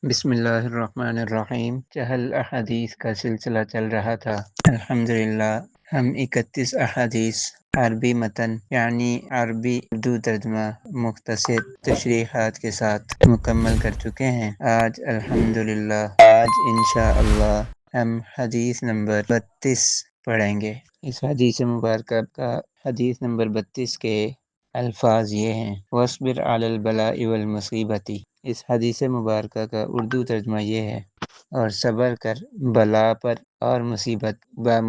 بسم اللہ الرحمن الرحیم۔ چہل احادیث کا سلسلہ چل رہا تھا۔ الحمدللہ ہم 31 احادیث عربی متن یعنی عربی اردو ترجمہ مختصر تشریحات کے ساتھ مکمل کر چکے ہیں۔ آج انشاءاللہ ہم حدیث نمبر 32 پڑھیں گے۔ اس حدیث مبارکہ کا حدیث نمبر 32 کے الفاظ یہ ہیں: وَاصْبِرْ عَلَى الْبَلَاءِ وَالْمُصِیبَةِ۔ اس حدیث مبارکہ کا اردو ترجمہ یہ ہے: اور صبر کر بلا پر اور مصیبت۔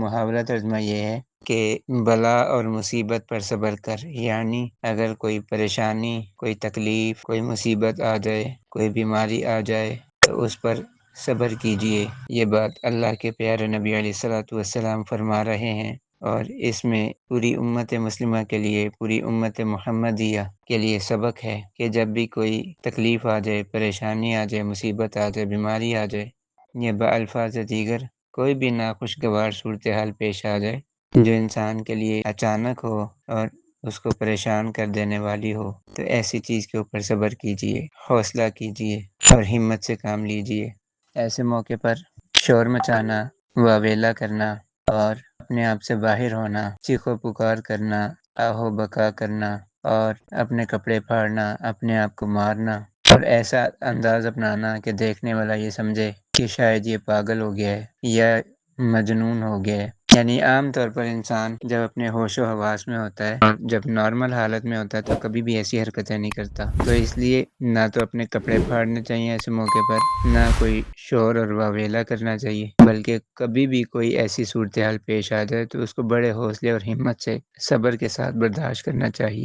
محاورہ ترجمہ یہ ہے کہ بلا اور مصیبت پر صبر کر، یعنی اگر کوئی پریشانی، کوئی تکلیف، کوئی مصیبت آ جائے، کوئی بیماری آ جائے تو اس پر صبر کیجئے۔ یہ بات اللہ کے پیارے نبی علیہ الصلوۃ والسلام فرما رہے ہیں، اور اس میں پوری امت مسلمہ کے لیے، پوری امت محمدیہ کے لیے سبق ہے کہ جب بھی کوئی تکلیف آ جائے، پریشانی آ جائے، مصیبت آ جائے، بیماری آ جائے، یا بالفاظ دیگر کوئی بھی ناخوشگوار صورتحال پیش آ جائے جو انسان کے لیے اچانک ہو اور اس کو پریشان کر دینے والی ہو، تو ایسی چیز کے اوپر صبر کیجئے، حوصلہ کیجئے اور ہمت سے کام لیجئے۔ ایسے موقع پر شور مچانا، واویلا کرنا اور اپنے آپ سے باہر ہونا، چیخ و پکار کرنا، آہ و بکا کرنا اور اپنے کپڑے پھاڑنا، اپنے آپ کو مارنا اور ایسا انداز اپنانا کہ دیکھنے والا یہ سمجھے کہ شاید یہ پاگل ہو گیا ہے یا مجنون ہو گیا ہے۔ یعنی عام طور پر انسان جب اپنے ہوش و حواس میں ہوتا ہے اور جب نارمل حالت میں ہوتا ہے تو کبھی بھی ایسی حرکتیں نہیں کرتا، تو اس لیے نہ تو اپنے کپڑے پھاڑنے چاہیے ایسے موقع پر، نہ کوئی شور اور واویلا کرنا چاہیے، بلکہ کبھی بھی کوئی ایسی صورتحال پیش آ جائے تو اس کو بڑے حوصلے اور ہمت سے صبر کے ساتھ برداشت کرنا چاہیے۔